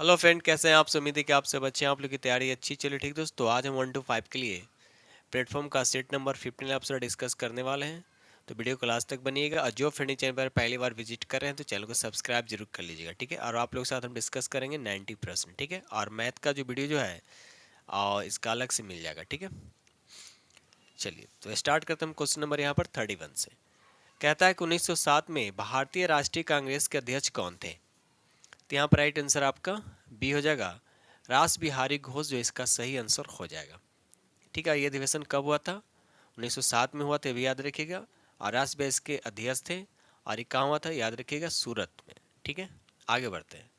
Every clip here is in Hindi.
हेलो फ्रेंड, कैसे हैं आप? उम्मीद है कि आप सब अच्छे हैं। आप लोग की तैयारी अच्छी चले। ठीक दोस्तों, आज हम 1 to 5 के लिए प्लेटफॉर्म का सेट नंबर 15 आपसे डिस्कस करने वाले हैं। तो वीडियो को लास्ट तक बनिएगा, और जो फ्रेंड चैनल पर पहली बार विजिट कर रहे हैं तो चैनल को सब्सक्राइब जरूर कर लीजिएगा। ठीक है, और आप लोग के साथ हम डिस्कस करेंगे 90%। ठीक है, और मैथ का जो वीडियो जो है और इसका अलग से मिल जाएगा। ठीक है, चलिए तो स्टार्ट करते हैं। हम क्वेश्चन नंबर यहाँ पर 31 से कहता है कि 1907 में भारतीय राष्ट्रीय कांग्रेस के अध्यक्ष कौन थे? तो यहाँ पर राइट आंसर आपका बी हो जाएगा, रास बिहारी घोष, जो इसका सही आंसर हो जाएगा। ठीक है, ये अधिवेशन कब हुआ था? 1907 में हुआ था, भी याद रखिएगा। और रास बिहारी इसके अध्यक्ष थे, और ये कहाँ हुआ था? याद रखिएगा, सूरत में। ठीक है, आगे बढ़ते हैं।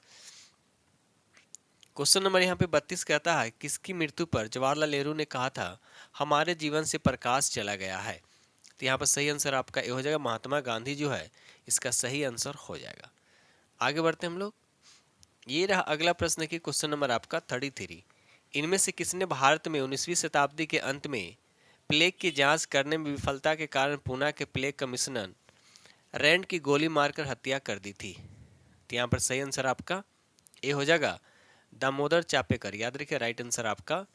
क्वेश्चन नंबर यहाँ पे 32 कहता है किसकी मृत्यु पर जवाहरलाल नेहरू ने कहा था हमारे जीवन से प्रकाश चला गया है? तो यहाँ पर सही आंसर आपका ये हो जाएगा, महात्मा गांधी जो है इसका सही आंसर हो जाएगा। आगे बढ़ते हैं हम लोग। ये रहा अगला प्रश्न की क्वेश्चन नंबर आपका 33। इनमें से किसने भारत में 19वीं शताब्दी के अंत में प्लेग की जांच करने में विफलता के कारण पूना के प्लेग कमिश्नर रैंड की गोली मारकर हत्या कर दी थी? तो यहाँ पर सही आंसर आपका ए हो जाएगा, दामोदर चापेकर। याद रखिए, राइट आंसर आपका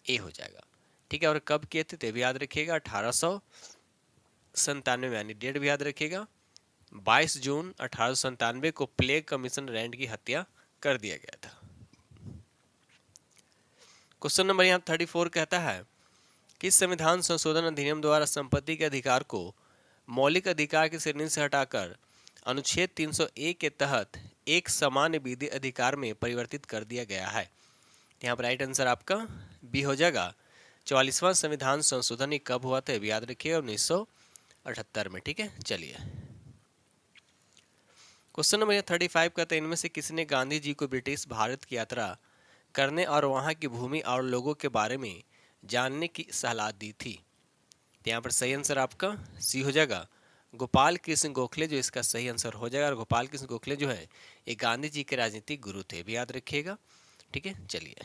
ए हो जाएगा। ठीक है, और कब किए थे तो भी याद रखिएगा, 1897 में, यानी डेट भी याद रखिएगा, 22 जून 1897 को प्लेग कमिश्नर रैंड की हत्या कर दिया गया था। क्वेश्चन नंबर यहाँ 34 कहता है कि संविधान संशोधन अधिनियम द्वारा संपत्ति के अधिकार को मौलिक अधिकार की श्रेणी से हटाकर अनुच्छेद 301 के तहत एक सामान्य विधि अधिकार में परिवर्तित कर दिया गया है। यहाँ पर राइट आंसर आपका बी हो जाएगा, 44वां संविधान संशोधन ये कब हुआ था? याद रखिएगा, 1978 में। ठीक है, चलिए क्वेश्चन नंबर 35 कहते हैं इनमें से किसने गांधी जी को ब्रिटिश भारत की यात्रा करने और वहां की भूमि और लोगों के बारे में जानने की सलाह दी थी? तो यहाँ पर सही आंसर आपका सी हो जाएगा, गोपाल कृष्ण गोखले, जो इसका सही आंसर हो जाएगा। और गोपाल कृष्ण गोखले जो है ये गांधी जी के राजनीतिक गुरु थे, भी याद रखिएगा। ठीक है, चलिए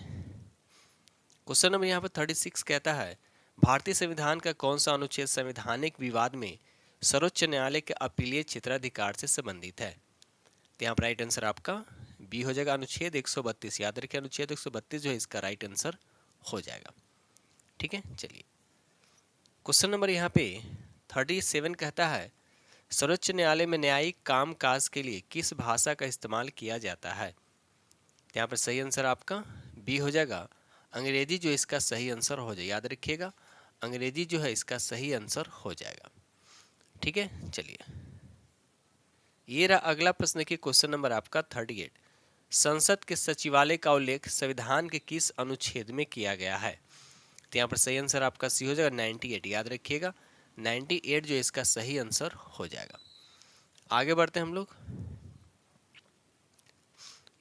क्वेश्चन नंबर यहाँ पर 36 कहता है भारतीय संविधान का कौन सा अनुच्छेद संवैधानिक विवाद में सर्वोच्च न्यायालय के अपीलीय क्षेत्राधिकार से संबंधित है? तो यहाँ पर राइट आंसर आपका बी हो जाएगा, अनुच्छेद 132। याद रखिए, अनुच्छेद 132 जो है इसका राइट आंसर हो जाएगा। ठीक है, चलिए क्वेश्चन नंबर यहाँ पे 37 कहता है सर्वोच्च न्यायालय में न्यायिक काम काज के लिए किस भाषा का इस्तेमाल किया जाता है? तो यहाँ पर सही आंसर आपका बी हो जाएगा, अंग्रेजी, जो इसका सही आंसर हो जाएगा। याद रखिएगा, अंग्रेजी जो है इसका सही आंसर हो जाएगा। ठीक है, चलिए ये रहा अगला प्रश्न की क्वेश्चन नंबर आपका 38। संसद के सचिवालय का उल्लेख संविधान के किस अनुच्छेद में किया गया है? तो यहाँ पर सही आंसर आपका सी हो जाएगा, 98। याद रखिएगा, 98 जो इसका सही आंसर हो जाएगा। आगे बढ़ते हैं हम लोग।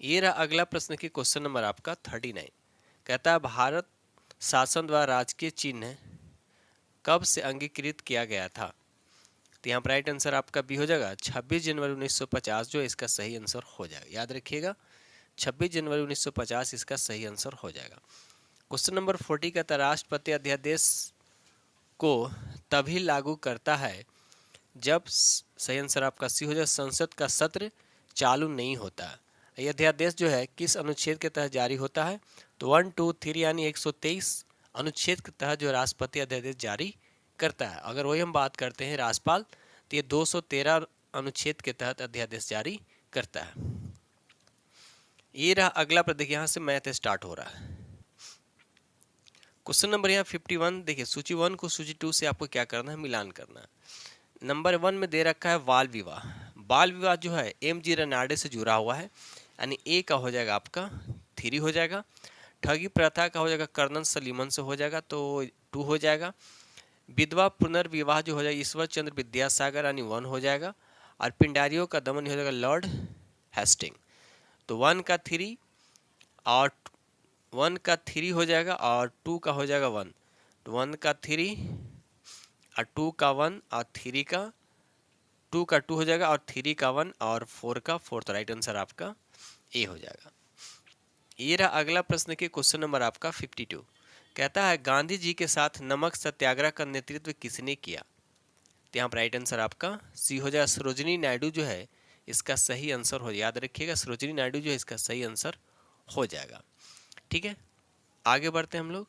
ये रहा अगला प्रश्न की क्वेश्चन नंबर आपका 39। कहता है भारत शासन द्वारा राजकीय चिन्ह कब से अंगीकृत किया गया था? तो यहाँ पर राइट आंसर आपका बी हो जाएगा, 26 जनवरी 1950, जो इसका सही आंसर हो जाएगा। याद रखिएगा, 26 जनवरी 1950 इसका सही आंसर हो जाएगा। क्वेश्चन नंबर 40 कहता है राष्ट्रपति अध्यादेश को तभी लागू करता है जब, सही आंसर आपका सी हो जाए, संसद का सत्र चालू नहीं होता। यह अध्यादेश जो है किस अनुच्छेद के तहत जारी होता है? तो 1, 2, 3 यानी 123 अनुच्छेद के तहत जो राष्ट्रपति अध्यादेश जारी करता है। अगर वही हम बात करते हैं राष्ट्रपाल, तो ये 213 अनुच्छेद के तहत अध्यादेश जारी करता है। ये रहा अगला प्रश्न, यहाँ से मैथ स्टार्ट हो रहा है। क्वेश्चन नंबर यहाँ 51। देखिए, सूची 1 को सूची 2 से आपको क्या करना है? मिलान करना है। नंबर 1 में दे रखा है बाल विवाह। बाल विवाह जो है MG रनाडे से जुड़ा हुआ है, यानी ए का हो जाएगा आपका 3 हो जाएगा। ठगी प्रथा का हो जाएगा कर्नल सलीमन से हो जाएगा, तो 2 हो जाएगा। विधवा पुनर्विवाह जो हो जाएगा ईश्वर चंद्र विद्यासागर, यानी 1 हो जाएगा। और पिंडारियों का दमन हो जाएगा लॉर्ड हेस्टिंग, तो 1 का 3 और 1 का 3 हो जाएगा, और 2 का हो जाएगा 1, तो 1 का 3 और 2 का 1 और 3 का 2 का 2 हो जाएगा, और 3 का 1 और 4 का 4, तो राइट आंसर आपका ए हो जाएगा। ये रहा अगला प्रश्न के क्वेश्चन नंबर आपका 52। कहता है गांधी जी के साथ नमक सत्याग्रह का नेतृत्व किसने किया? तो यहाँ पर राइट आंसर आपका सी हो जाएगा, सरोजिनी नायडू जो है इसका सही आंसर हो। याद रखिएगा, सरोजिनी नायडू जो है इसका सही आंसर हो जाएगा। ठीक है, आगे बढ़ते हैं हम लोग।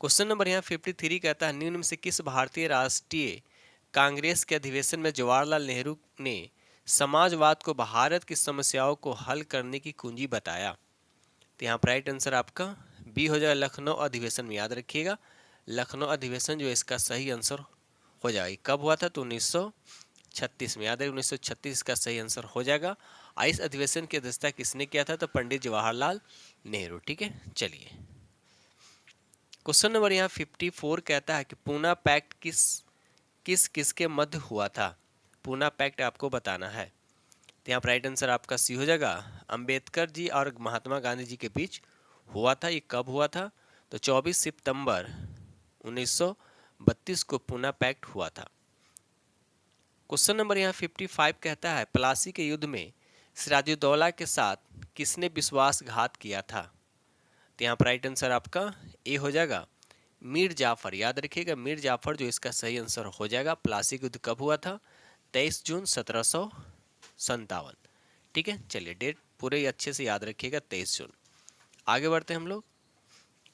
क्वेश्चन नंबर यहाँ 53 कहता है, निम्न में से किस भारतीय राष्ट्रीय कांग्रेस के अधिवेशन में जवाहरलाल नेहरू ने समाजवाद को भारत की समस्याओं को हल करने की कुंजी बताया? तो यहाँ पर राइट आंसर आपका बी हो जाएगा, लखनऊ अधिवेशन में। याद रखिएगा, लखनऊ अधिवेशन जो इसका सही आंसर हो जाएगा। कब हुआ था? तो 1936 में। याद है, 1936 का सही आंसर हो जाएगा। इस अधिवेशन की अध्यक्षता किसने किया था? तो पंडित जवाहरलाल नेहरू। ठीक है, चलिए क्वेश्चन नंबर यहाँ 54 कहता है कि पूना पैक्ट किस किसके मध्य हुआ था? पूना पैक्ट आपको बताना है। तो यहाँ पर राइट आंसर आपका सी हो जाएगा, अंबेडकर जी और महात्मा गांधी जी के बीच हुआ था। ये कब हुआ था? तो 24 सितंबर 1932 को पूना पैक्ट हुआ था। क्वेश्चन नंबर यहाँ 55 कहता है, प्लासी के युद्ध में सिराजुद्दौला के साथ किसने विश्वासघात किया था? तो यहाँ पर राइट आंसर आपका ए हो जाएगा, मीर जाफर। याद रखिएगा, मीर जाफर जो इसका सही आंसर हो जाएगा। प्लासी युद्ध कब हुआ था? 23 जून 1757। ठीक है, चलिए डेट पूरे अच्छे से याद रखिएगा, 23 जून। आगे बढ़ते हैं हम लोग।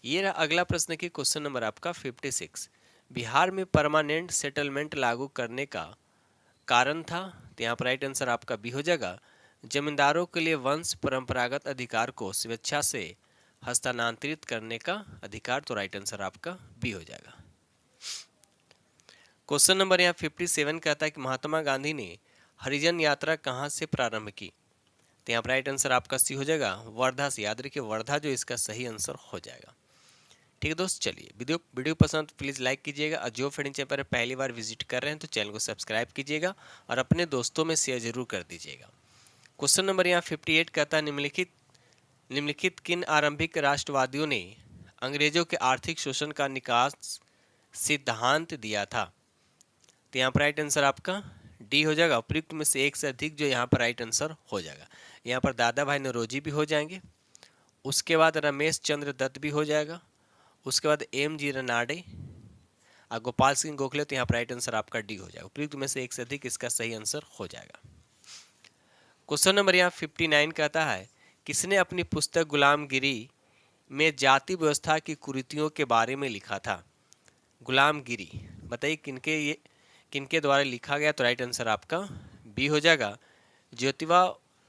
ये रहा अगला प्रश्न की क्वेश्चन नंबर आपका 56, बिहार में परमानेंट सेटलमेंट लागू करने का कारण था? तो यहाँ पर राइट आंसर आपका बी हो जाएगा, जमींदारों के लिए वंश परंपरागत अधिकार को स्वेच्छा से हस्तांतरित करने का अधिकार। तो राइट आंसर आपका बी हो जाएगा। क्वेश्चन नंबर यहाँ 57 कहता है कि महात्मा गांधी ने हरिजन यात्रा कहाँ से प्रारंभ की? तो यहाँ पर राइट आंसर आपका सी हो जाएगा, वर्धा से। याद रखिए, वर्धा जो इसका सही आंसर हो जाएगा। ठीक है दोस्त, चलिए वीडियो पसंद तो प्लीज़ लाइक कीजिएगा, और जो फ्रेंड चैनल पर पहली बार विजिट कर रहे हैं तो चैनल को सब्सक्राइब कीजिएगा और अपने दोस्तों में शेयर जरूर कर दीजिएगा। क्वेश्चन नंबर यहाँ 58 कहता है, निम्नलिखित किन आरंभिक राष्ट्रवादियों ने अंग्रेजों के आर्थिक शोषण का निकास सिद्धांत दिया था? तो यहाँ पर राइट आंसर आपका डी हो जाएगा, उपयुक्त में से एक से अधिक जो यहाँ पर राइट आंसर हो जाएगा। यहाँ पर दादा भाई नौरोजी भी हो जाएंगे, उसके बाद रमेश चंद्र दत्त भी हो जाएगा, उसके बाद एम जी रनाडे और गोपाल सिंह गोखले। तो यहाँ पर राइट आंसर आपका डी हो जाएगा, उपयुक्त में से एक से अधिक इसका सही आंसर हो जाएगा। क्वेश्चन नंबर यहाँ 59 कहता है, किसने अपनी पुस्तक गुलामगिरी में जाति व्यवस्था की कुरीतियों के बारे में लिखा था? गुलामगिरी बताइए किनके द्वारा लिखा गया? तो राइट आंसर आपका बी हो जाएगा, ज्योतिबा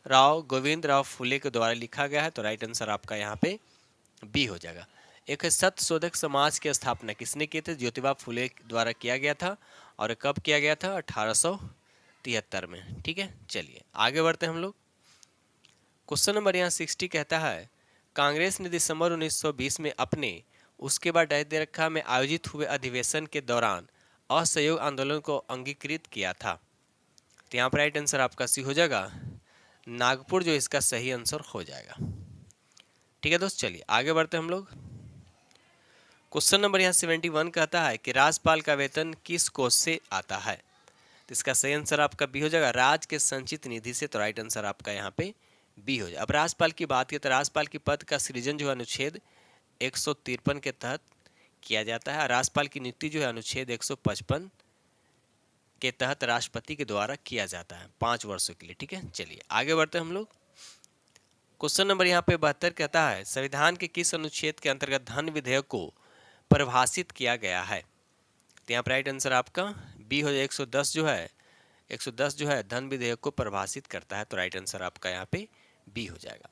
राव गोविंद राव फुले के द्वारा लिखा गया है। तो राइट आंसर आपका यहाँ पे बी हो जाएगा। एक सत्य शोधक समाज की स्थापना किसने की थी? ज्योतिबा फुले द्वारा किया गया था, और कब किया गया था? 1873 में। ठीक है, चलिए आगे बढ़ते हैं हम लोग। क्वेश्चन नंबर यहाँ 60 कहता है, कांग्रेस ने दिसंबर 1920 में अपने उसके बाद डायदे रखा में आयोजित हुए अधिवेशन के दौरान असहयोग आंदोलन को अंगीकृत किया था। तो यहाँ पर राइट आंसर आपका सी हो जाएगा, नागपुर जो इसका सही आंसर हो जाएगा। ठीक है दोस्त, चलिए आगे बढ़ते हैं हम लोग। क्वेश्चन नंबर यहाँ 71 कहता है कि राज्यपाल का वेतन किस कोष से आता है? तो इसका सही आंसर आपका बी हो जाएगा, राज्य के संचित निधि से। तो राइट आंसर आपका यहाँ पे बी हो जाएगा। अब राज्यपाल की बात की तो राज्यपाल की पद का सृजन जो है अनुच्छेद 153 के तहत किया जाता है। राज्यपाल की नियुक्ति जो है अनुच्छेद 155 के तहत राष्ट्रपति के द्वारा किया जाता है 5 वर्षों के लिए। ठीक है, चलिए आगे बढ़ते हैं हम लोग। क्वेश्चन नंबर यहाँ पे 72 कहता है, संविधान के किस अनुच्छेद के अंतर्गत धन विधेयक को परिभाषित किया गया है? तो यहाँ पर राइट आंसर आपका बी हो जाए, 110 जो है धन विधेयक को परिभाषित करता है। तो राइट आंसर आपका यहाँ पे बी हो जाएगा।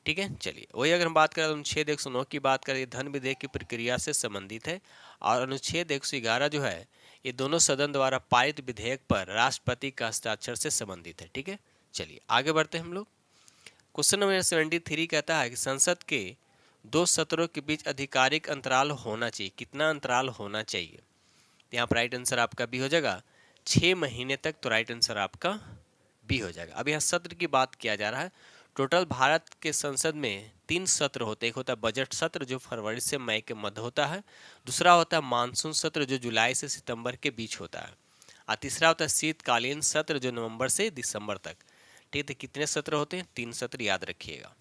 ठीक है, चलिए वही अगर हम बात करें तो अनुच्छेद 109 की बात करें, धन विधेयक की प्रक्रिया से संबंधित है, और अनुच्छेद 111 जो है ये दोनों सदन द्वारा पारित विधेयक पर राष्ट्रपति का हस्ताक्षर से संबंधित है। ठीक है, चलिए आगे बढ़ते हैं हम लोग। क्वेश्चन नंबर 73 कहता है कि संसद के 2 सत्रों के बीच आधिकारिक अंतराल होना चाहिए। कितना अंतराल होना चाहिए? यहाँ पर राइट आंसर आपका बी हो जाएगा, 6 महीने तक। तो राइट आंसर आपका बी हो जाएगा। अब यहाँ सत्र की बात किया जा रहा है। टोटल भारत के संसद में 3 सत्र होते हैं। एक होता है बजट सत्र जो फरवरी से मई के मध्य होता है, दूसरा होता है मानसून सत्र जो जुलाई से सितंबर के बीच होता है, और तीसरा होता है शीतकालीन सत्र जो नवंबर से दिसंबर तक। ठीक है, कितने सत्र होते हैं? 3 सत्र, याद रखिएगा।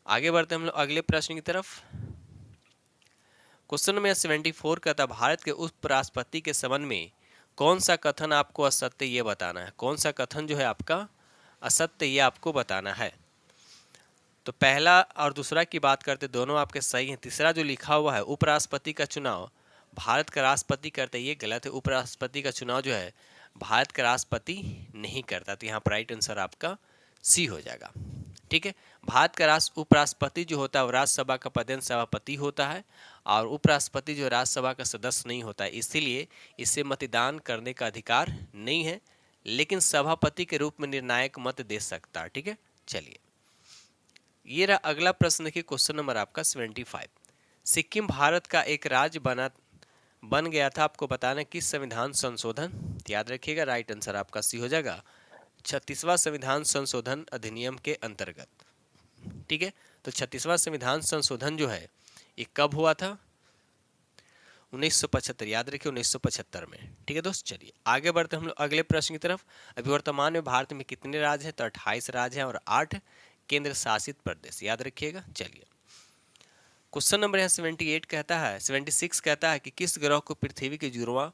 आगे बढ़ते हैं हम लोग अगले प्रश्न की तरफ। क्वेश्चन नंबर 74 का था, भारत के उपराष्ट्रपति के संबंध में कौन सा कथन आपको असत्य ये बताना है? कौन सा कथन जो है आपका असत्य ये आपको बताना है? तो पहला और दूसरा की बात करते दोनों आपके सही हैं। तीसरा जो लिखा हुआ है उपराष्ट्रपति का चुनाव भारत का राष्ट्रपति करता है, ये गलत है। उपराष्ट्रपति का चुनाव जो है भारत का राष्ट्रपति नहीं करता। तो यहाँ पर राइट आंसर आपका सी हो जाएगा। ठीक है, भारत का उपराष्ट्रपति जो होता है वो राज्यसभा का पदेन सभापति होता है और उपराष्ट्रपति जो राज्यसभा का सदस्य नहीं होता है, इसीलिए इसे मतदान करने का अधिकार नहीं है, लेकिन सभापति के रूप में निर्णायक मत दे सकता है। ठीक है, चलिए ये रहा अगला प्रश्न। देखिए क्वेश्चन नंबर आपका 75। सिक्किम भारत का एक राज्य बन गया था, आपको बताना किस संविधान संशोधन। याद रखिएगा राइट आंसर आपका सी हो जाएगा 36वां संविधान संशोधन अधिनियम के अंतर्गत। ठीक है, तो 36वां संविधान संशोधन जो है ये कब हुआ था? 1975। याद रखिए 1975 में। ठीक है दोस्त, चलिए आगे बढ़ते हम लोग अगले प्रश्न की तरफ। अभी वर्तमान में भारत में कितने राज्य हैं? तो 28 राज्य हैं और 8 केंद्र शासित प्रदेश। याद रखिएगा। चलिए क्वेश्चन नंबर यहाँ 76 कहता है कि किस ग्रह को पृथ्वी के जुड़वां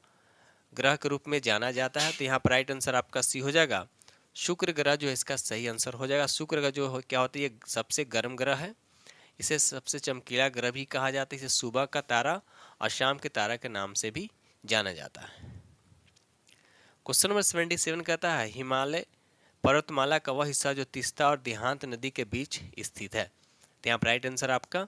ग्रह के रूप में जाना जाता है। तो यहाँ पर राइट आंसर आपका सी हो जाएगा शुक्र ग्रह जो है इसका सही आंसर हो जाएगा। शुक्र ग्रह जो क्या होता है, ये सबसे गर्म ग्रह है, इसे सबसे चमकीला ग्रह भी कहा जाता है, इसे सुबह का तारा और शाम के तारा के नाम से भी जाना जाता है। क्वेश्चन नंबर 77 कहता है हिमालय पर्वतमाला का वह हिस्सा जो तीस्ता और देहात नदी के बीच स्थित है। तो यहाँ पर राइट आंसर आपका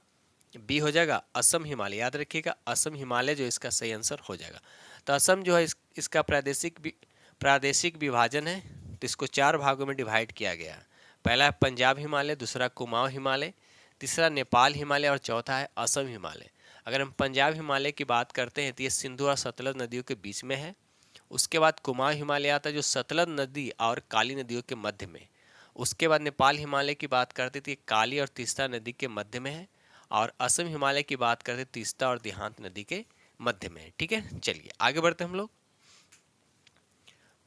बी हो जाएगा असम हिमालय। याद रखिएगा असम हिमालय जो इसका सही आंसर हो जाएगा। तो असम जो है इसका प्रादेशिक विभाजन है, तो इसको 4 भागों में डिवाइड किया गया है। पहला है पंजाब हिमालय, दूसरा कुमाऊं हिमालय, तीसरा नेपाल हिमालय और चौथा है असम हिमालय। अगर हम पंजाब हिमालय की बात करते हैं तो ये सिंधु और सतलज नदियों के बीच में है। उसके बाद कुमाऊं हिमालय आता है जो सतलज नदी और काली नदियों के मध्य में। उसके बाद नेपाल हिमालय की बात करते तो ये काली और तीस्ता नदी के मध्य में है। और असम हिमालय की बात करते तीस्ता और देहात नदी के मध्य में है। ठीक है, चलिए आगे बढ़ते हम लोग।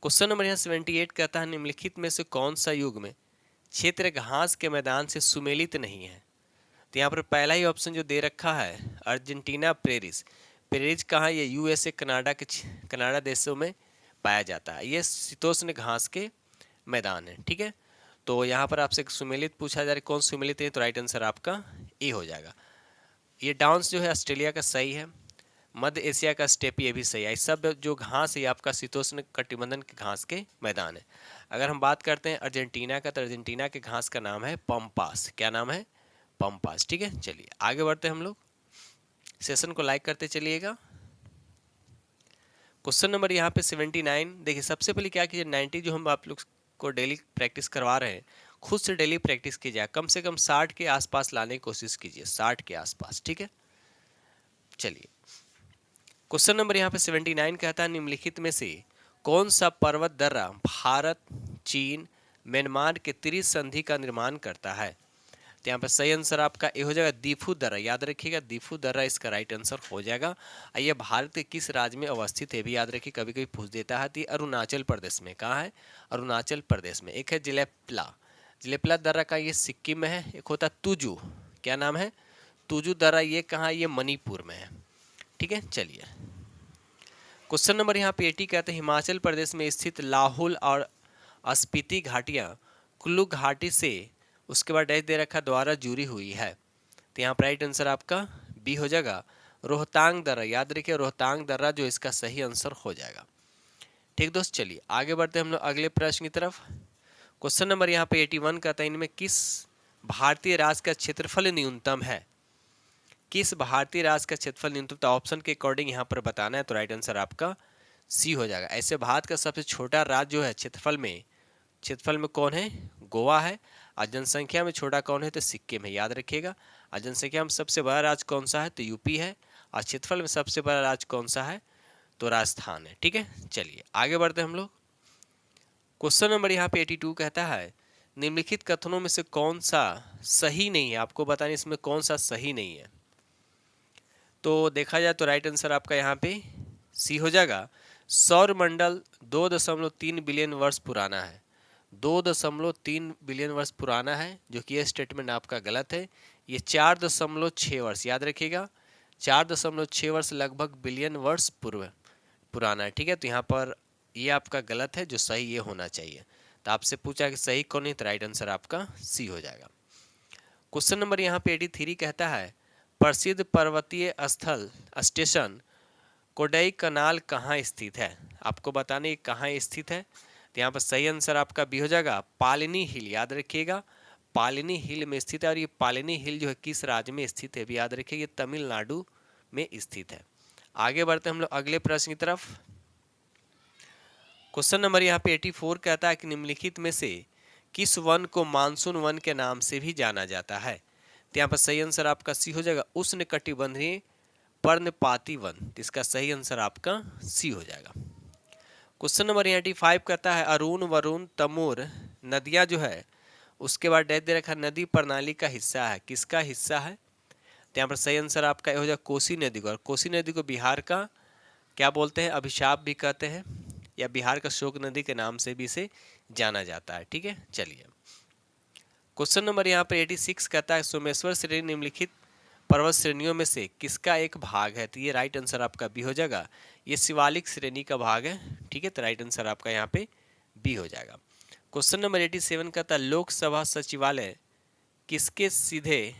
क्वेश्चन नंबर यहाँ 78 कहता है निम्नलिखित में से कौन सा युग में क्षेत्र घास के मैदान से सुमेलित नहीं है। तो यहाँ पर पहला ही ऑप्शन जो दे रखा है अर्जेंटीना प्रेरिस। प्रेरिस कहाँ? ये यूएसए कनाडा देशों में पाया जाता है। ये शीतोष्ण घास के मैदान है। ठीक है, तो यहाँ पर आपसे सुमेलित पूछा जा रहा है कौन सुमेलित है, तो राइट आंसर आपका ए हो जाएगा। ये डाउन्स जो है ऑस्ट्रेलिया का सही है, मध्य एशिया का स्टेप ये भी सही है। सब जो घास है आपका शीतोष्ण कटिबंधन के घास के मैदान है। अगर हम बात करते हैं अर्जेंटीना का, तो अर्जेंटीना के घास का नाम है पम्पास। क्या नाम है? पम्पास। ठीक है, चलिए आगे बढ़ते हैं हम लोग। सेशन को लाइक करते चलिएगा। क्वेश्चन नंबर यहाँ पे 79। देखिए सबसे पहले क्या कीजिए 90 जो हम आप लोग को डेली प्रैक्टिस करवा रहे हैं, खुद से डेली प्रैक्टिस कीजिए। कम से कम 60 के आसपास लाने की कोशिश कीजिए, 60 के आसपास। ठीक है, चलिए क्वेश्चन नंबर यहाँ पे 79 कहता है निम्नलिखित में से कौन सा पर्वत दर्रा भारत, चीन, म्यांमार के त्रिसंधि का निर्माण करता है। तो यहाँ पे सही आंसर आपका ए हो जाएगा दीफू दर्रा। याद रखिएगा दीफू दर्रा इसका राइट आंसर हो जाएगा। ये भारत के किस राज्य में अवस्थित है भी याद रखिए, कभी कभी पूछ देता है। तो अरुणाचल प्रदेश में। कहाँ है? अरुणाचल प्रदेश में। एक है जिलेपला दर्रा का, ये सिक्किम में है। एक होता है तुजू, क्या नाम है? तुजू दर्रा, ये कहाँ? ये मणिपुर में है। ठीक है, चलिए क्वेश्चन नंबर यहाँ पे 80 कहते हैं हिमाचल प्रदेश में स्थित लाहौल और स्पीति घाटियाँ कुल्लू घाटी से उसके बाद डैश दे रखा द्वारा जुड़ी हुई है। तो यहाँ पर राइट आंसर आपका बी हो जाएगा रोहतांग दर्रा। याद रखिए रोहतांग दर्रा जो इसका सही आंसर हो जाएगा। ठीक दोस्त, चलिए आगे बढ़ते हैं हम लोग अगले प्रश्न की तरफ। क्वेश्चन नंबर यहाँ पे 81 कहता है इनमें किस भारतीय राज्य का क्षेत्रफल न्यूनतम है। किस भारतीय राज्य का क्षेत्रफल न्यूनतम? तो ऑप्शन के अकॉर्डिंग यहाँ पर बताना है, तो राइट आंसर आपका सी हो जाएगा। ऐसे भारत का सबसे छोटा राज्य जो है क्षेत्रफल में कौन है? गोवा है। और जनसंख्या में छोटा कौन है? तो सिक्किम है। याद रखिएगा। और जनसंख्या में सबसे बड़ा राज्य कौन सा है? तो यूपी है। और क्षेत्रफल में सबसे बड़ा राज्य कौन सा है? तो राजस्थान है। ठीक है, चलिए आगे बढ़ते हैं हम लोग। क्वेश्चन नंबर यहाँ पे 82 कहता है निम्नलिखित कथनों में से कौन सा सही नहीं है। आपको बताने इसमें कौन सा सही नहीं है। तो देखा जाए तो राइट आंसर आपका यहाँ पे सी हो जाएगा सौर मंडल 2.3 बिलियन वर्ष पुराना है। 2.3 बिलियन वर्ष पुराना है, जो कि ये स्टेटमेंट आपका गलत है। ये 4.6 वर्ष, याद रखिएगा 4.6 वर्ष लगभग बिलियन वर्ष पुराना है। ठीक है, तो यहाँ पर ये आपका गलत है, जो सही ये होना चाहिए। तो आपसे पूछा कि सही कौन है, तो राइट आंसर आपका सी हो जाएगा। क्वेश्चन नंबर यहाँ पे 83 कहता है प्रसिद्ध पर्वतीय स्थल स्टेशन कोडई कनाल कहाँ स्थित है। आपको बताने ये कहाँ स्थित है। तो यहाँ पर सही आंसर आपका बी हो जाएगा पालिनी हिल। याद रखिएगा पालिनी हिल में स्थित है। और ये पालिनी हिल जो है किस राज्य में स्थित है भी याद रखिए, ये तमिलनाडु में स्थित है। आगे बढ़ते हम लोग अगले प्रश्न की तरफ। क्वेश्चन नंबर यहाँ पे 84 कहता है कि निम्नलिखित में से किस वन को मानसून वन के नाम से भी जाना जाता है। तो यहाँ पर सही आंसर आपका सी हो जाएगा उष्णकटिबंधीय पर्णपाती वन। तो इसका सही आंसर आपका सी हो जाएगा। क्वेश्चन नंबर 85 कहता है अरुण वरुण तमोर नदियां जो है उसके बाद डेट दे रखा नदी प्रणाली का हिस्सा है। किसका हिस्सा है। तो यहाँ पर सही आंसर आपका हो जाएगा कोसी नदी को। और कोसी नदी को बिहार का क्या बोलते हैं, अभिशाप भी कहते हैं या बिहार का शोक नदी के नाम से भी इसे जाना जाता है। ठीक है, चलिए क्वेश्चन नंबर यहाँ पर 86 कहता है सोमेश्वर श्रेणी निम्नलिखित पर्वत श्रेणियों में से किसका एक भाग है। तो ये राइट आंसर आपका बी हो जाएगा, ये शिवालिक श्रेणी का भाग है। ठीक है, तो राइट आंसर आपका यहाँ पे बी हो जाएगा। क्वेश्चन नंबर 87 कहता है लोकसभा सचिवालय किसके सीधे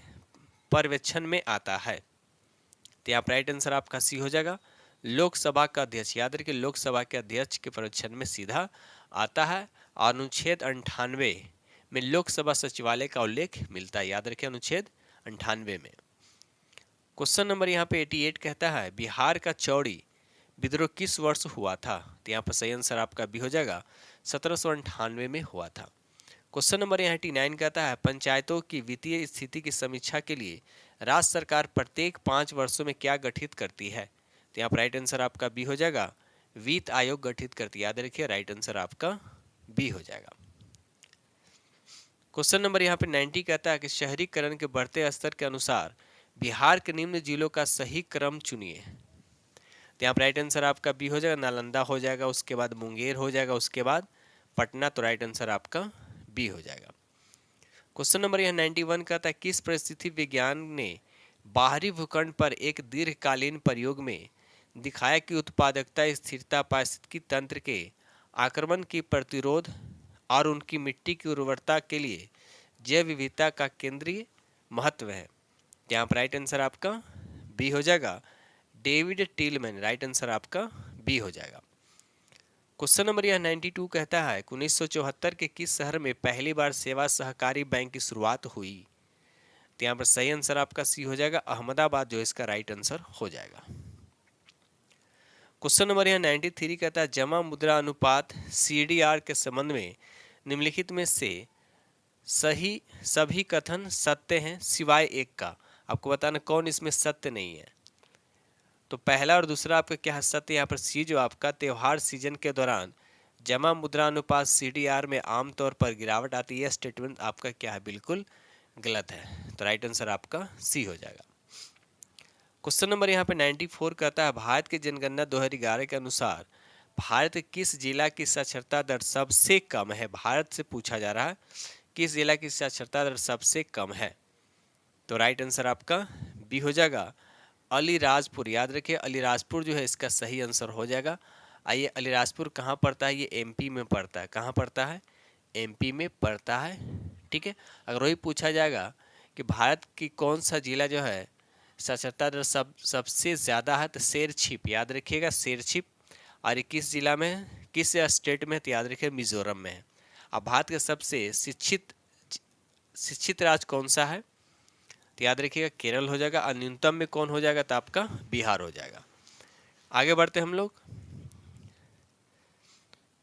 पर्यवेक्षण में आता है। तो यहाँ पर राइट आंसर आपका सी हो जाएगा लोकसभा का अध्यक्ष। याद रखिए लोकसभा के अध्यक्ष के पर्यवेक्षण में सीधा आता है। अनुच्छेद 98 में लोकसभा सचिवालय का उल्लेख मिलता है। याद रखिए अनुच्छेद 98 में। क्वेश्चन नंबर यहाँ पे 88 कहता है बिहार का चौड़ी विद्रोह किस वर्ष हुआ था। तो यहाँ पर सही आंसर आपका भी हो जाएगा 1798 में हुआ था। क्वेश्चन नंबर 89 कहता है पंचायतों की वित्तीय स्थिति की समीक्षा के लिए राज्य सरकार प्रत्येक 5 वर्षों में क्या गठित करती है। तो यहाँ पर राइट आंसर आपका बी हो जाएगा वित्त आयोग गठित करती है। याद रखिए राइट आंसर आपका बी हो जाएगा। क्वेश्चन नंबर यहाँ पे 90 कहता है कि शहरीकरण के बढ़ते स्तर के अनुसार बिहार के निम्न जिलों का सही क्रम चुनिए। तो यहाँ पर राइट आंसर आपका बी हो जाएगा नालंदा हो जाएगा, उसके बाद मुंगेर हो जाएगा, उसके बाद पटना। तो राइट आंसर आपका बी हो जाएगा। क्वेश्चन नंबर यह 91 कहता है किस परिस्थिति विज्ञान ने बाहरी भूखंड पर एक दीर्घकालीन प्रयोग में दिखाया कि उत्पादकता स्थिरता पारिस्थितिकी तंत्र के आक्रमण की प्रतिरोध और उनकी मिट्टी की उर्वरता के लिए जैव विविधता का केंद्रीय महत्व है। यहाँ पर राइट आंसर आपका बी हो जाएगा डेविड टिलमैन। राइट आंसर आपका बी हो जाएगा। क्वेश्चन नंबर यह 92 कहता है 1974 के किस शहर में पहली बार सेवा सहकारी बैंक की शुरुआत हुई। तो यहाँ पर सही आंसर आपका सी हो जाएगा अहमदाबाद जो इसका राइट आंसर हो जाएगा। क्वेश्चन नंबर यह 93 कहता है जमा मुद्रा अनुपात CDR के संबंध में निम्नलिखित में से सही सभी कथन सत्य हैं सिवाय एक का। आपको बताना कौन इसमें सत्य नहीं है। तो पहला और दूसरा आपका क्या है सत्य। यहाँ पर सी जो आपका त्योहार सीजन के दौरान जमा मुद्रा अनुपात CDR में आमतौर पर गिरावट आती है, स्टेटमेंट आपका क्या है बिल्कुल गलत है। तो राइट आंसर आपका सी हो जाएगा। क्वेश्चन नंबर यहाँ पे 94 कहता है भारत की जनगणना 2011 के अनुसार भारत के किस जिला की साक्षरता दर सबसे कम है। भारत से पूछा जा रहा है किस जिला की साक्षरता दर सबसे कम है। तो राइट आंसर आपका बी हो जाएगा अलीराजपुर। याद रखिए अलीराजपुर जो है इसका सही आंसर हो जाएगा। आइए अलीराजपुर कहाँ पड़ता है, ये MP में पड़ता है। कहाँ पड़ता है, MP में पड़ता है। ठीक है, अगर वही पूछा जाएगा कि भारत की कौन सा जिला जो है साक्षरता दर सबसे ज़्यादा है तो शेरछिप। याद रखिएगा शेरछिप। और ये किस जिला में है, किस स्टेट में है, तो याद रखिए मिजोरम में है। अब भारत के सबसे शिक्षित राज्य कौन सा है, तो याद रखिएगा केरल हो जाएगा। और न्यूनतम में कौन हो जाएगा, तो आपका बिहार हो जाएगा। आगे बढ़ते हम लोग।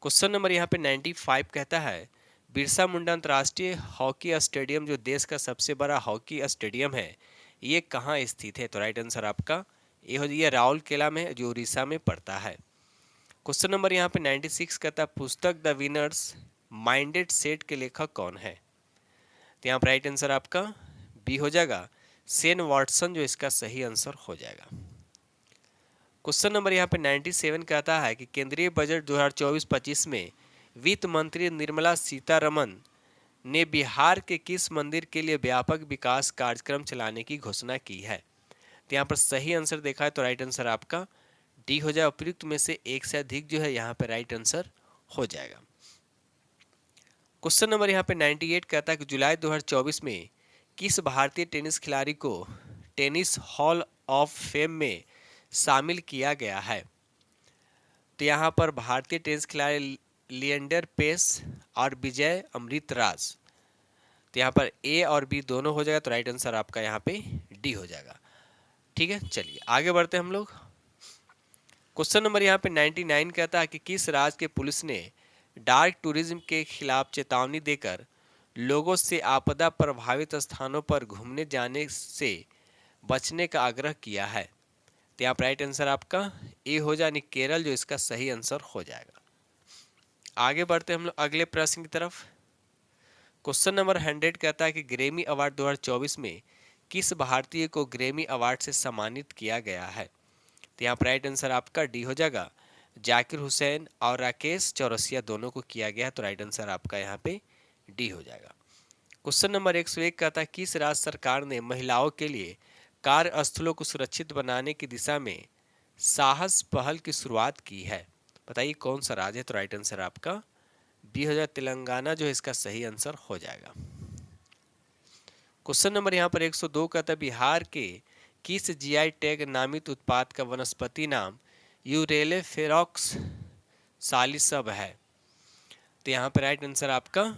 क्वेश्चन नंबर यहाँ पे 95 कहता है बिरसा मुंडा अंतर्राष्ट्रीय हॉकी स्टेडियम जो देश का सबसे बड़ा हॉकी स्टेडियम है ये कहाँ स्थित है। तो राइट आंसर आपका ये हो जाए राउरकेला में जो उड़ीसा में पड़ता है। क्वेश्चन नंबर यहाँ पे 96 कहता है पुस्तक द विनर्स माइंडेड सेट के लेखक कौन है। तो यहाँ पर राइट आंसर आपका बी हो जाएगा सेन वाटसन जो इसका सही आंसर हो जाएगा। क्वेश्चन नंबर यहाँ पे 97 कहता है कि केंद्रीय बजट 2024-25 में वित्त मंत्री निर्मला सीतारमन ने बिहार के किस मंदिर के लिए व्यापक विकास कार्यक्रम चलाने की घोषणा की है। तो यहाँ पर सही आंसर देखा है तो राइट आंसर आपका डी हो जाए उपयुक्त में से एक से अधिक जो है यहाँ पे राइट आंसर हो जाएगा। क्वेश्चन नंबर यहाँ पे 98 कहता है कि जुलाई 2024 में किस भारतीय टेनिस खिलाड़ी को टेनिस हॉल ऑफ फेम में शामिल किया गया है? तो यहाँ पर भारतीय टेनिस खिलाड़ी लिएंडर पेस और विजय अमृतराज। तो यहाँ पर ए और बी दोनों हो जाएगा, तो राइट आंसर आपका यहाँ पे डी हो जाएगा। ठीक है, चलिए आगे बढ़ते हैं हम लोग। क्वेश्चन नंबर यहाँ पे 99 कहता है कि किस राज्य के पुलिस ने डार्क टूरिज्म के खिलाफ चेतावनी देकर लोगों से आपदा प्रभावित स्थानों पर घूमने जाने से बचने का आग्रह किया है? तो यहाँ पर राइट आंसर आपका ए हो जाए, यानी केरल जो इसका सही आंसर हो जाएगा। आगे बढ़ते हैं हम लोग अगले प्रश्न की तरफ। क्वेश्चन नंबर 100 कहता है कि ग्रैमी अवार्ड 2024 में किस भारतीय को ग्रैमी अवार्ड से सम्मानित किया गया है? तो यहाँ पर राइट आंसर आपका डी हो जाएगा। जाकिर हुसैन और राकेश चौरसिया दोनों को किया गया है, तो राइट आंसर आपका यहाँ पे डी हो जाएगा। क्वेश्चन नंबर 101 कहता है किस राज्य सरकार ने महिलाओं के लिए कार्यस्थलों को सुरक्षित बनाने की दिशा में साहस पहल की शुरुआत की है? बताइए कौन सा राज्य है? तो राइट आंसर आपका बी हो जाए, तेलंगाना जो है इसका सही आंसर हो जाएगा। क्वेश्चन नंबर यहाँ पर 102 कहता है बिहार के किस जीआई टैग नामित उत्पाद का वनस्पति नाम यूरेलेफेरॉक्स सालिसब है? तो यहाँ पर राइट आंसर आपका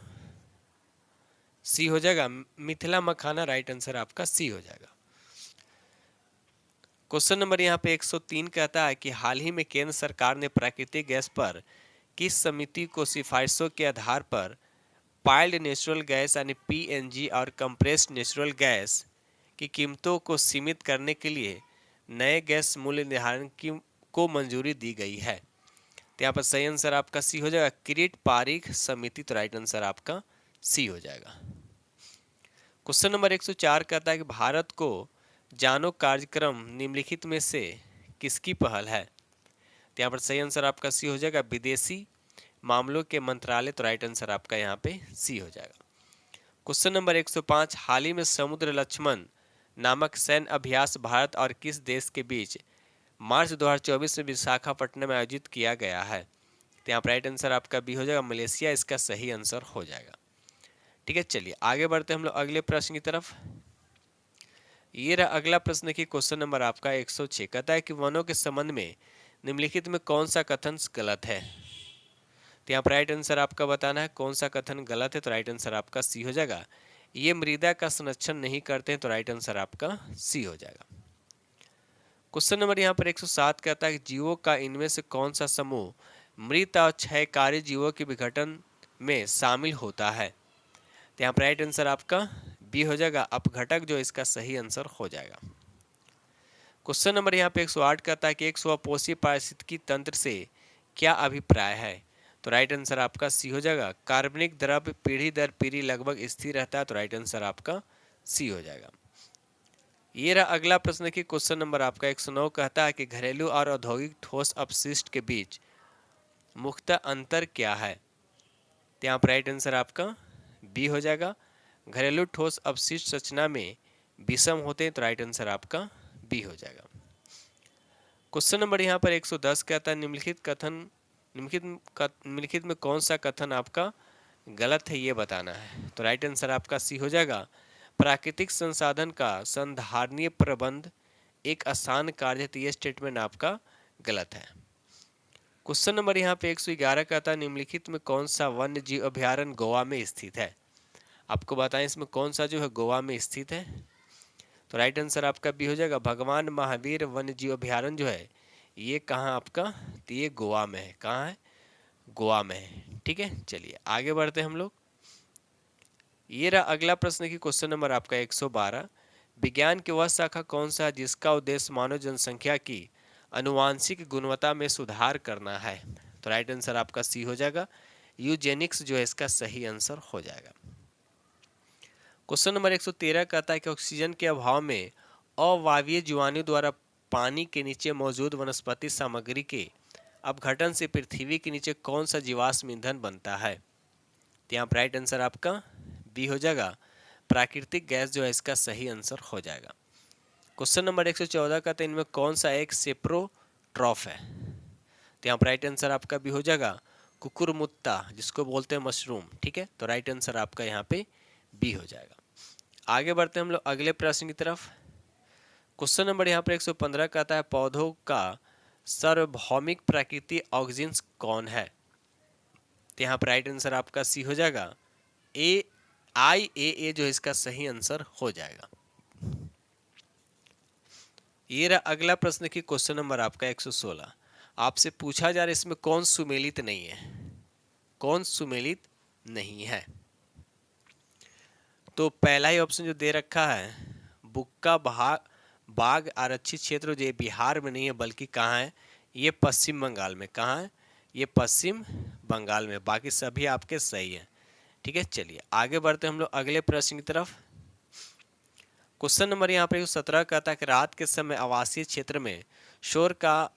सी हो जाएगा, मिथिला मखाना। राइट आंसर आपका सी हो जाएगा। क्वेश्चन नंबर यहाँ पे 103 कहता है कि हाल ही में केंद्र सरकार ने प्राकृतिक गैस पर किस समिति को सिफारिशों के आधार पर पाइल्ड नेचुरल गैस यानी पीएनजी और कंप्रेस्ड नेचुरल गैस की कीमतों को सीमित करने के लिए नए गैस मूल्य निर्धारण की को मंजूरी दी गई है? तो यहाँ पर सही आंसर आपका सी हो जाएगा, किरीट पारिख समिति। तो राइट आंसर आपका सी हो जाएगा। क्वेश्चन नंबर 104 कहता है कि भारत को जानो कार्यक्रम निम्नलिखित में से किसकी पहल है? तो यहाँ पर सही आंसर आपका सी हो जाएगा, विदेशी मामलों के मंत्रालय। तो राइट आंसर आपका यहाँ पे सी हो जाएगा। क्वेश्चन नंबर 105 हाल ही में समुद्र लक्ष्मण नामक सैन्य अभ्यास भारत और किस देश के बीच मार्च 2024 में विशाखापट्टनम में आयोजित किया गया है? तो यहाँ पर राइट आंसर आपका बी हो जाएगा, मलेशिया इसका सही आंसर हो जाएगा। ठीक है, चलिए आगे बढ़ते हैं हम लोग अगले प्रश्न की तरफ। ये रहा अगला प्रश्न की क्वेश्चन नंबर आपका 106 कहता है कि वनों के संबंध में निम्नलिखित में कौन सा कथन गलत है? तो यहाँ पर राइट आंसर आपका बताना है कौन सा कथन गलत है। तो राइट आंसर आपका सी हो जाएगा, ये मृदा का संरक्षण नहीं करते हैं। तो राइट आंसर आपका सी हो जाएगा। क्वेश्चन नंबर यहाँ पर 107 कहता है कि जीवों का इनमें से कौन सा समूह मृत और क्षयकारी जीवों के विघटन में शामिल होता है? तो यहाँ पर राइट आंसर आपका बी हो जाएगा, अपघटक जो इसका सही आंसर हो जाएगा। क्वेश्चन नंबर यहाँ पे 108 कहता है कि एक स्वपोषी पारिस्थितिकी तंत्र से क्या अभिप्राय है? तो राइट आंसर आपका सी हो जाएगा, कार्बनिक द्रव्य पीढ़ी दर पीढ़ी लगभग स्थिर रहता है। तो राइट आंसर आपका सी हो जाएगा। ये रहा अगला प्रश्न की क्वेश्चन नंबर आपका 109 कहता है कि घरेलू और औद्योगिक ठोस अपशिष्ट के बीच मुख्यतः अंतर क्या है? तो यहाँ पर राइट आंसर आपका बी हो जाएगा, घरेलू ठोस अपशिष्ट संरचना में विषम होते हैं। तो राइट आंसर आपका बी हो जाएगा। क्वेश्चन नंबर यहाँ पर 110 कहता है निम्नलिखित में कौन सा कथन आपका गलत है ये बताना है? तो राइट आंसर आपका सी हो जाएगा, प्राकृतिक संसाधन का संधारणीय प्रबंध एक आसान कार्य है। तो ये स्टेटमेंट आपका गलत है। क्वेश्चन नंबर यहाँ पे 111 कहता है निम्नलिखित में कौन सा वन्य जीव अभ्यारण्य गोवा में स्थित है? आपको बताएं इसमें कौन सा जो है गोवा में स्थित है? तो राइट आंसर आपका बी हो जाएगा, भगवान महावीर वन्य जीव अभ्यारण्य जो है ये कहाँ आपका? तो ये गोवा में है। कहाँ है? गोवा में है। ठीक है, चलिए आगे बढ़ते हैं हम लोग। ये रहा अगला प्रश्न की क्वेश्चन नंबर आपका 112 विज्ञान की वह शाखा कौन सा है जिसका उद्देश्य मानव जनसंख्या की अनुवांशिक गुणवत्ता में सुधार करना है? तो राइट आंसर आपका सी हो जाएगा, यूजेनिक्स जो है इसका सही आंसर हो जाएगा। क्वेश्चन नंबर 113 कहता है कि ऑक्सीजन के अभाव में अवायवीय जीवाणु द्वारा पानी के नीचे मौजूद वनस्पति सामग्री के अपघटन से पृथ्वी के नीचे कौन सा जीवाश्म ईंधन बनता है? तो यहाँ पर राइट आंसर आपका बी हो जाएगा, प्राकृतिक गैस जो है इसका सही आंसर हो जाएगा। क्वेश्चन नंबर 114 कहता है इनमें कौन सा एक सेप्रोट्रॉफ है? तो यहाँ पर राइट आंसर आपका भी हो जाएगा, कुकुरमुत्ता जिसको बोलते हैं मशरूम। ठीक है, तो राइट आंसर आपका यहाँ पे बी हो जाएगा। आगे बढ़ते हैं हम लोग अगले प्रश्न की तरफ। क्वेश्चन नंबर यहाँ पर 115 कहता है पौधों का सार्वभौमिक प्राकृतिक ऑक्सीजन कौन है? तो यहाँ पर राइट आंसर आपका सी हो जाएगा, ए IAA जो इसका सही आंसर हो जाएगा। ये रहा अगला प्रश्न की क्वेश्चन नंबर आपका 116। आपसे पूछा जा रहा है इसमें कौन सुमेलित नहीं है, कौन सुमेलित नहीं है? तो पहला ही ऑप्शन जो दे रखा है बुक्का बाग आरक्षित क्षेत्र, जो बिहार में नहीं है बल्कि कहाँ है, ये पश्चिम बंगाल में। कहाँ है? ये पश्चिम बंगाल में। बाकी सभी आपके सही है। ठीक है, चलिए आगे बढ़ते हम लोग अगले प्रश्न की तरफ। क्वेश्चन नंबर यहाँ पर 17 कहता है कि रात के समय आवासीय क्षेत्र में शोर का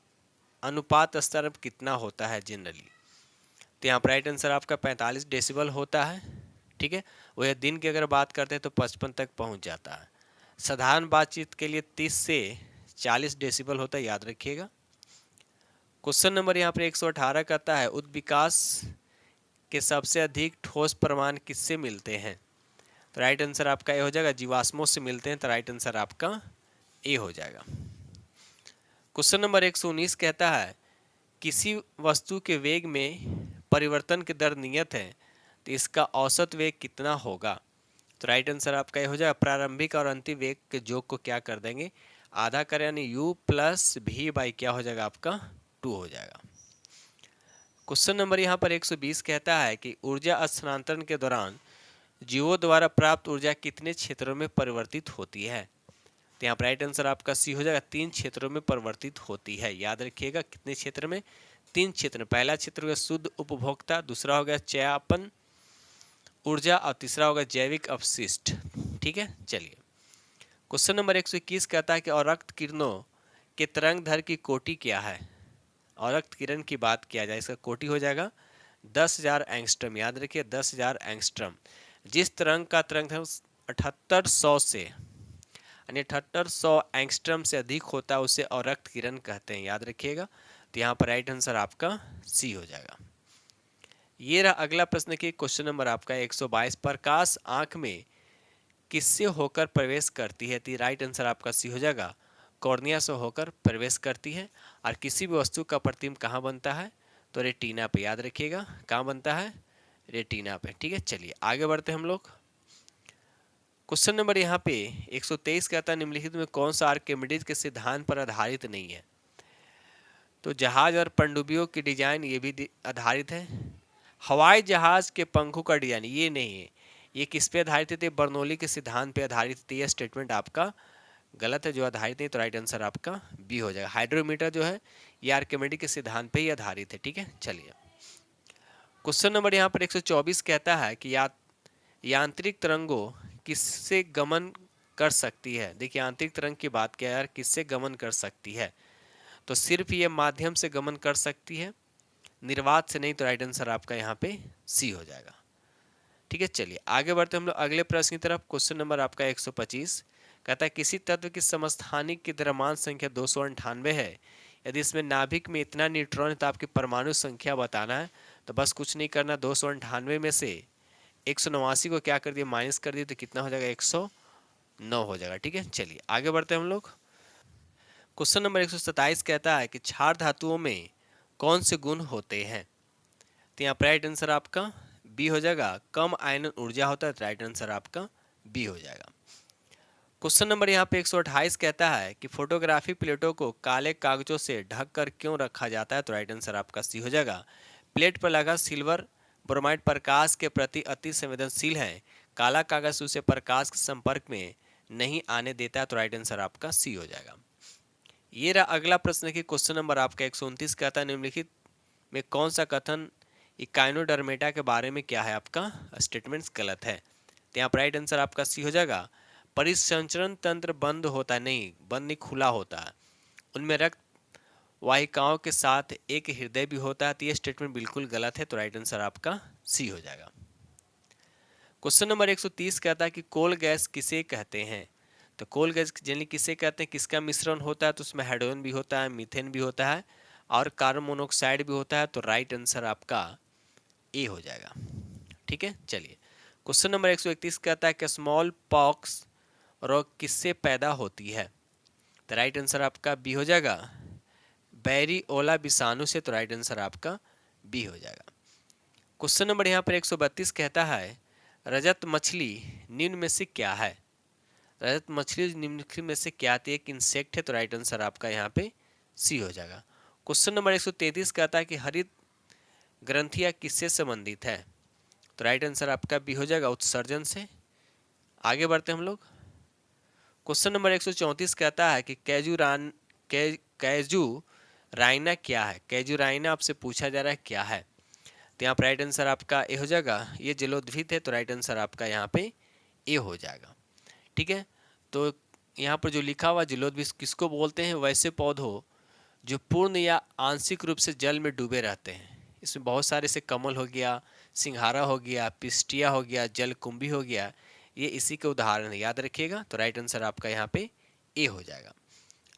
अनुपात स्तर कितना होता है जनरली? तो यहाँ पर राइट आंसर आपका 45 डेसिबल होता है। ठीक है, वह दिन की अगर बात करते हैं तो 55 तक पहुँच जाता है। साधारण बातचीत के लिए 30 से 40 डेसिबल होता है, याद रखिएगा। क्वेश्चन नंबर यहाँ पर 118 कहता है उद्विकास के सबसे अधिक ठोस प्रमाण किससे मिलते हैं? तो राइट आंसर आपका ए हो जाएगा, जीवाश्मों से मिलते हैं। तो राइट आंसर आपका ए हो जाएगा। क्वेश्चन नंबर 119 कहता है किसी वस्तु के वेग में परिवर्तन की दर नियत है, तो इसका औसत वेग कितना होगा? तो राइट आंसर आपका ये हो जाएगा, प्रारंभिक और अंतिम वेग के योग को क्या कर देंगे, आधा करें, यानी u प्लस भी बाई क्या हो जाएगा आपका 2 हो जाएगा। क्वेश्चन नंबर यहाँ पर 120 कहता है कि ऊर्जा स्थानांतरण के दौरान जीवों द्वारा प्राप्त ऊर्जा कितने क्षेत्रों में परिवर्तित होती है? तो यहाँ पर राइट आंसर आपका सी हो जाएगा, 3 क्षेत्रों में परिवर्तित होती है। याद रखिएगा कितने क्षेत्र में, 3 क्षेत्र। पहला क्षेत्र हो गया शुद्ध उपभोक्ता, दूसरा हो गया चयापन ऊर्जा और तीसरा होगा जैविक अपशिष्ट। ठीक है, चलिए क्वेश्चन नंबर 121 कहता है कि अवरक्त किरणों के तरंग दैर्घ्य की कोटि क्या है? अवरक्त किरण की बात किया जाए, इसका कोटि हो जाएगा 10,000 एंगस्ट्रम। याद रखिए 10,000 एंगस्ट्रम। जिस तरंग का तरंग 7800 से यानी 7800 एंगस्ट्रम से अधिक होता है उसे अवरक्त किरण कहते हैं। याद रखिएगा। तो यहाँ पर राइट आंसर आपका सी हो जाएगा। ये रहा अगला प्रश्न की क्वेश्चन नंबर आपका 122। प्रकाश आंख में किससे होकर प्रवेश करती है? तो राइट आंसर आपका सी हो जाएगा, कॉर्निया से होकर प्रवेश करती है। और किसी भी वस्तु का प्रतिबिंब कहाँ बनता है? तो रेटिना पे। याद रखिएगा कहाँ बनता है? रेटिना पे। ठीक है, चलिए आगे बढ़ते हैं हम लोग। क्वेश्चन नंबर यहाँ पे 123 कहता है निम्नलिखित में कौन सा आर्किमिडीज के सिद्धांत पर आधारित नहीं है? तो जहाज और पनडुब्बियों की डिजाइन ये भी आधारित है। हवाई जहाज के पंखों का डिजाइन ये नहीं है। ये किस पे आधारित थे? बर्नौली के सिद्धांत पे आधारित थे। यह स्टेटमेंट आपका गलत है, जो आधारित नहीं। तो राइट आंसर आपका बी हो जाएगा। हाइड्रोमीटर जो है ये आर्किमिडीज के सिद्धांत पे ही आधारित है। ठीक है, चलिए क्वेश्चन नंबर यहाँ पर 124 कहता है कि यांत्रिक तरंगों किससे गमन कर सकती है? देखिए यांत्रिक तरंग की बात किया यार, किससे गमन कर सकती है? तो सिर्फ ये माध्यम से गमन कर सकती है, निर्वात से नहीं। तो राइट आंसर आपका यहाँ पे सी हो जाएगा। ठीक है, चलिए आगे बढ़ते हम लोग अगले प्रश्न की तरफ। क्वेश्चन नंबर आपका 125 कहता है किसी तत्व की समस्थानिक की द्रव्यमान संख्या 298 है, यदि इसमें नाभिक में इतना न्यूट्रॉन है तो आपकी परमाणु संख्या बताना है। तो बस कुछ नहीं करना, 298 में से 189 को क्या कर दिया, माइनस कर दिया, तो कितना हो जाएगा 109 हो जाएगा। ठीक है, चलिए आगे बढ़ते हैं हम लोग। क्वेश्चन नंबर 127 कहता है कि क्षार धातुओं में कौन से गुण होते हैं? तो यहाँ पर राइट आंसर आपका बी हो जाएगा, कम आयनन ऊर्जा होता है। तो राइट आंसर आपका बी हो जाएगा। क्वेश्चन नंबर यहाँ पे 128 कहता है कि फोटोग्राफी प्लेटों को काले कागजों से ढककर क्यों रखा जाता है? तो राइट आंसर आपका सी हो जाएगा, प्लेट पर लगा सिल्वर ब्रोमाइड प्रकाश के प्रति अति संवेदनशील है, काला कागज उसे प्रकाश के संपर्क में नहीं आने देता है। तो राइट आंसर आपका सी हो जाएगा। ये रहा अगला प्रश्न की क्वेश्चन नंबर आपका 129 कहता है निम्नलिखित में कौन सा कथन इकाइनोडर्मेटा के बारे में क्या है? आपका स्टेटमेंट्स गलत है। तो यहाँ पर राइट आंसर आपका सी हो जाएगा, परिसंचरण तंत्र बंद होता नहीं, बंद नहीं खुला होता है, उनमें रक्त वाहिकाओं के साथ एक हृदय भी होता है। तो ये स्टेटमेंट बिल्कुल गलत है। तो राइट आंसर आपका सी हो जाएगा। क्वेश्चन नंबर 130 कहता है कि कोल गैस किसे कहते हैं? तो कोल गैस जनरली किसे कहते हैं? किसका मिश्रण होता है? तो उसमें हाइड्रोजन भी होता है, मीथेन भी होता है और कार्बन मोनोऑक्साइड भी होता है। तो राइट आंसर आपका ए हो जाएगा। ठीक है, चलिए क्वेश्चन नंबर 131 कहता है कि स्मॉल पॉक्स रोग किससे पैदा होती है? तो राइट आंसर आपका बी हो जाएगा, बैरिओला विषाणु से। तो राइट आंसर आपका बी हो जाएगा। क्वेश्चन नंबर यहाँ पर 132 कहता है रजत मछली निम्न में से क्या है? रजत मछली निम्नलिखित में से क्या आती है? एक इंसेक्ट है। तो राइट आंसर आपका यहाँ पे सी हो जाएगा। क्वेश्चन नंबर 133 कहता है कि हरित ग्रंथियां किससे संबंधित है? तो राइट आंसर आपका बी हो जाएगा, उत्सर्जन से। आगे बढ़ते हम लोग। क्वेश्चन नंबर 134 कहता है कि कैजू राइना क्या है? कैजू राइना आपसे पूछा जा रहा है क्या है? तो यहाँ पर राइट आंसर आपका ए हो जाएगा, ये जलोद्भिद है। तो राइट आंसर आपका यहाँ पे ए हो जाएगा। ठीक है, तो यहाँ पर जो लिखा हुआ जलोद्भिद किसको बोलते हैं? वैसे पौधों जो पूर्ण या आंशिक रूप से जल में डूबे रहते हैं। इसमें बहुत सारे से कमल हो गया, सिंघारा हो गया, पिस्टिया हो गया, जलकुंभी हो गया, ये इसी के उदाहरण है, याद रखिएगा। तो राइट आंसर आपका यहाँ पे ए हो जाएगा।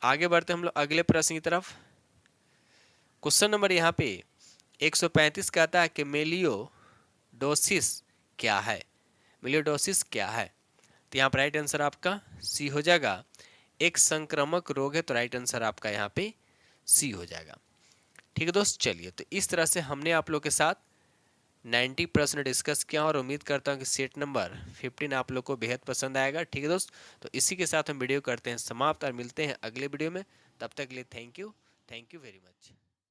आगे बढ़ते हम लोग अगले प्रश्न की तरफ। क्वेश्चन नंबर यहाँ पे 135 कहता है कि मेलियोडोसिस क्या है? मेलियोडोसिस क्या है? तो यहाँ पर राइट आंसर आपका सी हो जाएगा, एक संक्रामक रोग है। तो राइट आंसर आपका यहाँ पे सी हो जाएगा। ठीक है दोस्त, चलिए तो इस तरह से हमने आप लोग के साथ 90 प्रश्न डिस्कस किया और उम्मीद करता हूँ कि सेट नंबर 15 आप लोग को बेहद पसंद आएगा। ठीक है दोस्त, तो इसी के साथ हम वीडियो करते हैं समाप्त और मिलते हैं अगले वीडियो में। तब तक के लिए थैंक यू वेरी मच।